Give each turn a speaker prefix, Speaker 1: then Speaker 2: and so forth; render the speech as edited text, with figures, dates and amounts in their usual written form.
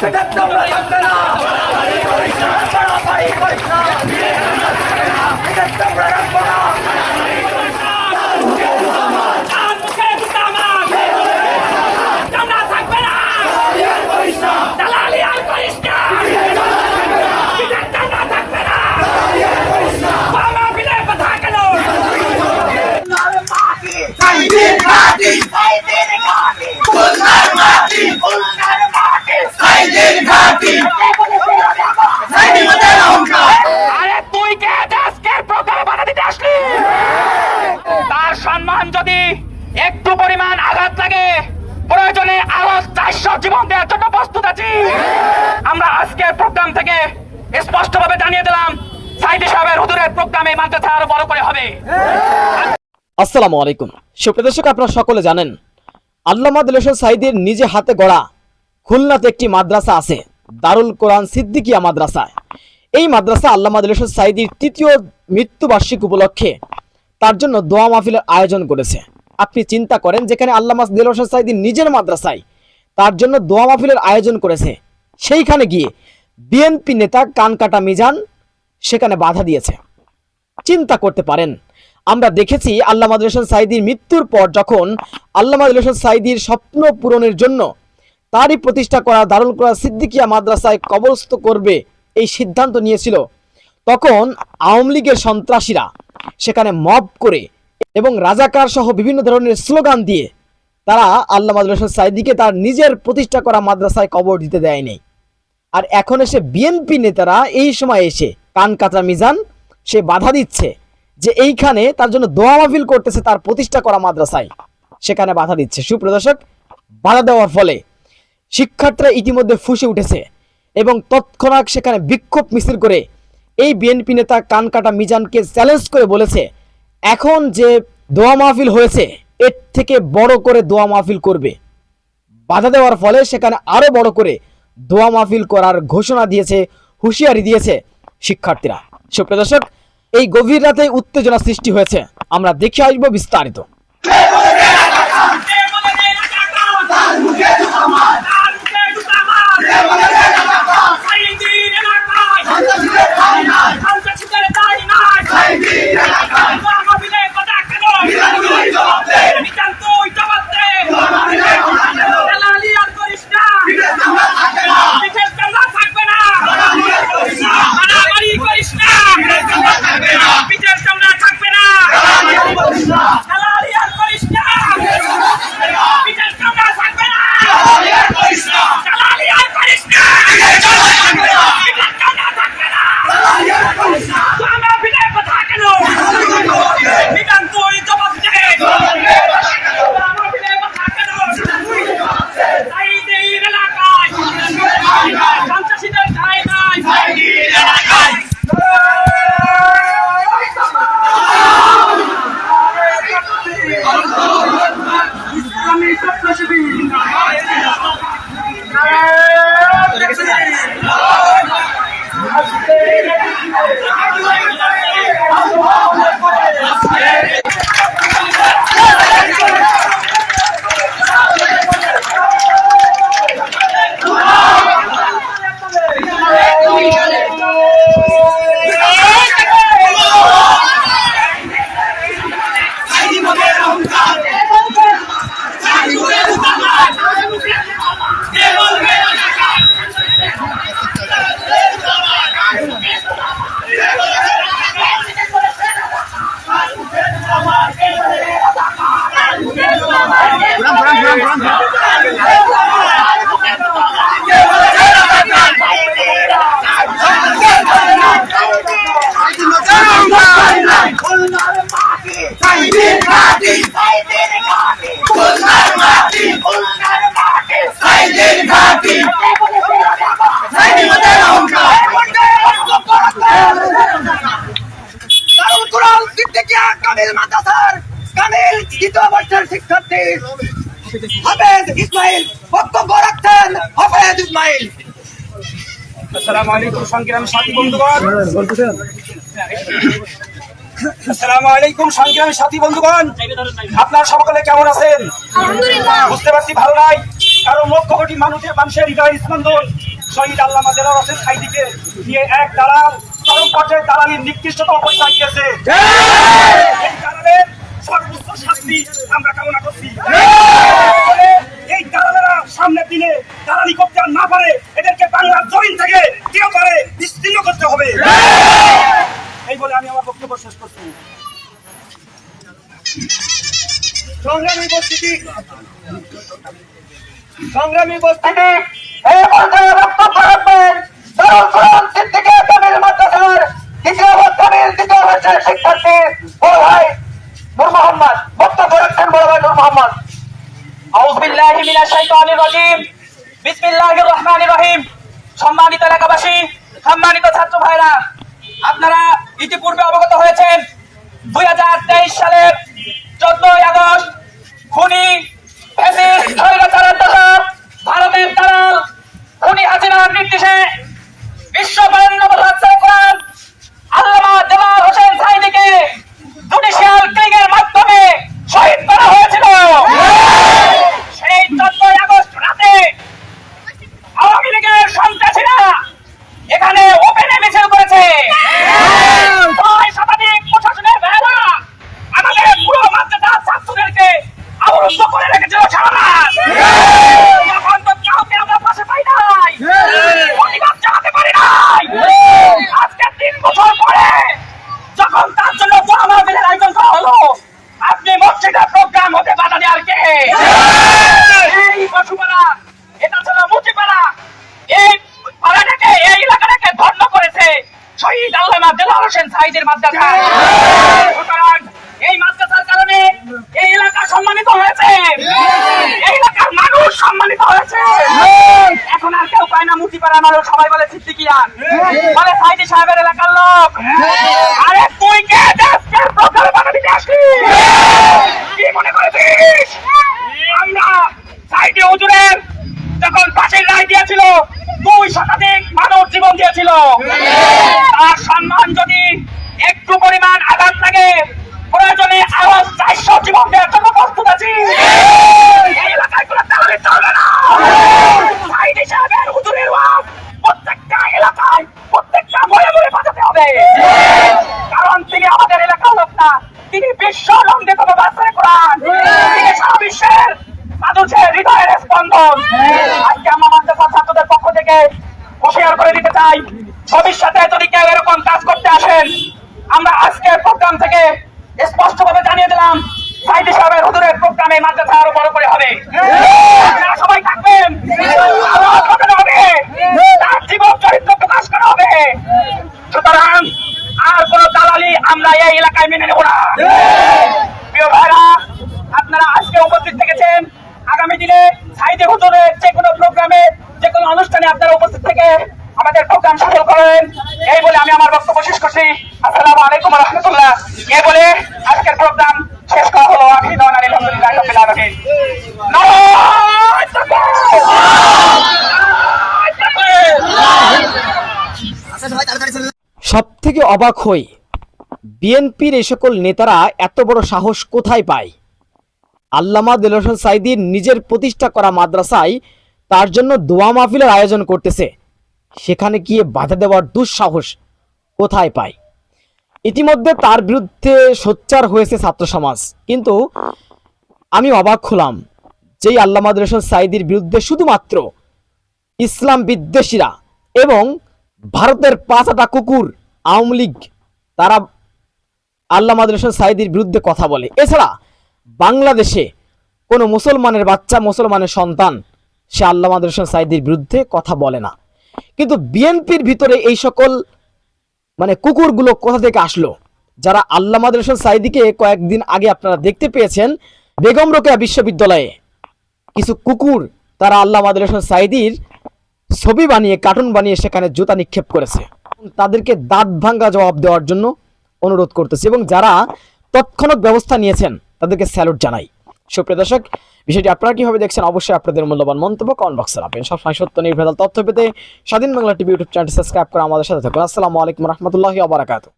Speaker 1: আসেন।
Speaker 2: তার সম্মান যদি একটু পরিমাণ আঘাত লাগে, প্রয়োজনে আরো 400 জীবন দেওয়ার জন্য প্রস্তুত আছি। আমরা আজকের প্রোগ্রাম থেকে স্পষ্টভাবে জানিয়ে দিলাম, সাইদি সাহেবের হুজুরের প্রোগ্রামে মাদ্রাসা আরো বড় করে হবে।
Speaker 3: আসসালামু আলাইকুম। সুপ্রিয় দর্শক, আপনারা সকলে জানেন আল্লামা দিল হোসেন সাঈদীর নিজে হাতে গড়া খুলনাতে একটি মাদ্রাসা আছে, দারুল কোরআন সিদ্দিকিয়া মাদ্রাসা। এই মাদ্রাসা আল্লামা দিল হোসেন সাঈদীর ৩য় মৃত্যুবার্ষিকী উপলক্ষে তার জন্য দোয়া মাহফিলের আয়োজন করেছে। আপনি চিন্তা করেন, যেখানে আল্লামা দিল হোসেন সাঈদী নিজের মাদ্রাসায় তার জন্য দোয়া মাহফিলের আয়োজন করেছে, সেইখানে গিয়ে বিএনপি নেতা কানকাটা মিজান সেখানে বাধা দিয়েছে। চিন্তা করতে পারেন, আমরা দেখেছি আল্লামা দিল হোসেন সাঈদীর মৃত্যুর পর যখন আল্লামা দিল হোসেন সাঈদীর স্বপ্ন পূরণের জন্য তারই প্রতিষ্ঠা করা দারুল কোরআন সিদ্দিকিয়া মাদ্রাসায় কবরস্থ করবে এই সিদ্ধান্ত নিয়েছিল, তখন আওয়ামী লীগের সন্ত্রাসীরা সেখানে মব করে এবং রাজাকার সহ বিভিন্ন ধরনের স্লোগান দিয়ে তারা আল্লামা দিল হোসেন সাঈদীকে তার নিজের প্রতিষ্ঠা করা মাদ্রাসায় কবর দিতে দেয়নি। আর এখন এসে বিএনপি নেতারা এই সময় এসে কানকাটা মিজান সে বাধা দিচ্ছে যে এইখানে তার জন্য দোয়া মাহফিল করতেছে তার প্রতিষ্ঠা করা মাদ্রাসায়, সেখানে বাধা দিচ্ছে। সুপ্রিয় দর্শক, বাধা দেওয়ার ফলে শিক্ষার্থীরা ইতিমধ্যে ফুঁসে উঠেছে এবং তৎক্ষণাৎ সেখানে বিক্ষোভ মিছিল করে এই বিএনপি নেতা কানকাটা মিজানকে চ্যালেঞ্জ করে বলেছে, এখন যে দোয়া মাহফিল হয়েছে এর থেকে বড় করে দোয়া মাহফিল করবে। বাধা দেওয়ার ফলে সেখানে আরো বড় করে দোয়া মাহফিল করার ঘোষণা দিয়েছে, হুঁশিয়ারি দিয়েছে শিক্ষার্থীরা। সুপ্রিয় দর্শক, এই গভীর রাতে উত্তেজনা সৃষ্টি হয়েছে, আমরা দেখে আসবো বিস্তারিত।
Speaker 1: শিক্ষার্থী হাফেজ ইসমাইল বক্তব্য রাখছেন। হাফেজ ইসমাইল।
Speaker 2: আসসালামু আলাইকুম সংগ্রামী সাথী বন্ধুগণ। আসসালামু আলাইকুম সংগ্রামী সাথী বন্ধুগণ, আপনারা সকলে কেমন আছেন? বুঝতে পারছি ভালো নাই, কারণ লক্ষ কোটি মানুষের হৃদয় স্পন্দন
Speaker 4: শহীদ আল্লামা দেলোয়ার হোসেন সাঈদীকে নিয়ে এক দালাল চরম পর্যায়ে দালালির নিকৃষ্টতম পর্যায়ে গিয়েছে। এই দালালের সর্বোচ্চ শাস্তি আমরা কামনা করছি। এই দালালেরা সামনের দিনে দালালি করতে আর না পারে, এদেরকে বাংলার জমিন থেকে চিরতরে বিস্তীর্ণ করতে হবে। এই বলে আমি আমার বক্তব্য শেষ করছি। সংগ্রামী উপস্থিতি,
Speaker 1: এই পর্যায়ে বক্তব্য রাখবেন দারুল কোরআন সিদ্দিকী কামিল মাদ্রাসার দ্বিতীয় বর্ষের শিক্ষার্থী বড় ভাই নূর মোহাম্মদ। বক্তব্য রাখছেন বড় ভাই নূর মোহাম্মদ।
Speaker 2: আউযু বিল্লাহি মিনাশ শাইতানির রাজীম। বিসমিল্লাহির রহমানির রহিম। সম্মানিত এলাকাবাসী, সম্মানিত ছাত্র ভাইরা, আপনারা ইতিপূর্বে অবগত হয়েছেন 2023 সালের 14 আগস্ট খুনি ফ্যাসিস্ট স্বৈরাচারের দশক ভারতের দালাল খুনি হাসিনার নির্দেশে বিশ্ব বরেণ্য মুফাসসির কোরআন আল্লামা দেলোয়ার হোসেন সাঈদীকে জুডিশিয়াল কিলিংয়ের মাধ্যমে শহীদ করা হয়েছিল। সেই 14 আগস্ট রাতে আওয়ামী লীগের সন্ত্রাসীরা এখানে ওপেনে মিছিল করেছে। 6 শতাধিক প্রশাসনের ভাইরা আমাদের পুরো মাদ্রাসার ছাত্রদেরকে অবরুদ্ধ করে রেখেছিল সারা রাত। এখন তো কাউকে আমরা পাশে পাই নাই, প্রতিবাদ জানাতে পারি নাই। আজকে 3 বছর পরে যখন তার জন্য দোয়া মাহফিলের আয়োজন করা হলো, আপনি মসজিদের প্রোগ্রাম হতে বাধা দেওয়ার কে? এই বসুপাড়া, এটা ছিল মুচিপাড়া, এই পাড়াটাকে, এই এলাকাটাকে ধন্য করেছে শহীদ আল্লামা দেলোয়ার হোসেন সাঈদীর মাদ্রাসা। সুতরাং এই মাদ্রাসার কারণে এই এলাকা সম্মানিত হয়েছে, এই এলাকার মানুষ সম্মানিত হয়েছে। এখন আর কেউ পায় না মুচিপাড়ার মানুষ, সবাই বলে সিদ্দিকিয়ান, বলে সাঈদী সাহেবের এলাকার লোক। আরে তুই কে দেশকে প্রোগ্রামে বাধা দিতে আসলি? কি মনে করেছিস আমরা সাঈদী হুজুরের যখন ফাঁসির রায় দিয়েছিল 2 শতাধিক মানুষ জীবন দিয়েছিল, তার সম্মান যদি একটু পরিমাণ আঘাত লাগে, প্রয়োজনে আরো 400 জীবন দেওয়ার জন্য প্রস্তুত আছি। এই এলাকায় কোনো দালালি চলবে না। সাঈদী সাহেবের হুজুরের ওয়াজ প্রত্যেকটা এলাকায়, প্রত্যেকটা মোড়ে মোড়ে বাজাতে হবে, কারণ তিনি আমাদের এলাকার লোক না, তিনি বিশ্ব নন্দিত মুফাসসির কোরআন, তিনি সারা বিশ্বের মানুষের হৃদয়ের স্পন্দন। আজকে আমরা মাদ্রাসার ছাত্রদের পক্ষ থেকে হুঁশিয়ার করে দিতে চাই, ভবিষ্যতে যদি কেউ এরকম কাজ করতে আসেন, আমরা আজকের প্রোগ্রাম থেকে স্পষ্টভাবে জানিয়ে দিলাম, সাঈদী সাহেবের হুজুরের প্রোগ্রামে মাদ্রাসা আরো বড় করে হবে। আপনারা সবাই থাকবেন, আওয়াজ বাড়ানো হবে, তার জীবন চরিত্র প্রকাশ করা হবে। সুতরাং আর কোন দালালি আমরা এই এলাকায় মেনে নেব না। প্রিয় ভাইরা, আপনারা আজকে উপস্থিত থেকেছেন, আগামী দিনে সাঈদী হুজুরের যে কোনো প্রোগ্রামে, যে কোনো অনুষ্ঠানে আপনারা উপস্থিত থেকে আমাদের প্রোগ্রাম সফল করেন। এই বলে আমি আমার বক্তব্য শেষ করছি। আসসালামু আলাইকুম ওয়া রাহমাতুল্লাহ। এই বলে আজকের প্রোগ্রাম শেষ করা হলো। আখিরি দাওয়ানা আলহামদুলিল্লাহি রাব্বিল আলামিন। নারায়ে তাকবীর, নারায়ে তাকবীর।
Speaker 3: সব থেকে অবাক হই, বিএনপির এই সকল নেতারা এত বড় সাহস কোথায় পায়? আল্লামা দেলোয়ার হোসেন সাঈদীর নিজের প্রতিষ্ঠা করা মাদ্রাসায় তার জন্য দোয়া মাহফিলের আয়োজন করতেছে, সেখানে গিয়ে বাধা দেওয়ার দুঃসাহস কোথায় পায়? ইতিমধ্যে তার বিরুদ্ধে সোচ্চার হয়েছে ছাত্র সমাজ, কিন্তু আমি অবাক হলাম যেই আল্লামা দেলোয়ার হোসেন সাঈদীর বিরুদ্ধে শুধুমাত্র ইসলাম বিদ্বেষীরা এবং ভারতের 5 কুকুর আওয়ামী লীগ তারা আল্লামা দেলোয়ার হোসেন সাঈদীর বিরুদ্ধে কথা বলে। এছাড়া বাংলাদেশে কোনো মুসলমানের বাচ্চা, মুসলমানের সন্তান সে আল্লামা দেলোয়ার হোসেন সাঈদীর বিরুদ্ধে কথা বলে না। কিন্তু বিএনপির ভিতরে এই সকল কুকুরগুলো কোথা থেকে আসলো? যারা আল্লামা দেলোয়ার হোসেন সাঈদীকে কয়েকদিন আগে আপনারা দেখতে পেয়েছেন বেগম রোকেয়া বিশ্ববিদ্যালয়ে কিছু কুকুর তারা আল্লামা দেলোয়ার হোসেন সাঈদীর ছবি বানিয়ে, কার্টুন বানিয়ে সেখানে জুতা নিক্ষেপ করেছে। তাদেরকে দাঁত ভাঙ্গা জবাব দেওয়ার জন্য অনুরোধ করতেছে, এবং যারা তৎক্ষণাৎ ব্যবস্থা নিয়েছেন তাদেরকে স্যালুট জানাই। সুপ্রিয় দর্শক, বিষয়টি আপনারা কিভাবে দেখছেন অবশ্যই আপনাদের মূল্যবান মন্তব্য কমেন্ট বক্সে রাখবেন। সবসময় সত্য নির্ভেজাল তথ্য পেতে স্বাধীন বাংলা টিভি ইউটিউব চ্যানেলটি সাবস্ক্রাইব করে আমাদের সাথে থাকুন। আসসালামু আলাইকুম ওয়া রাহমাতুল্লাহি ওয়া বারাকাতুহু।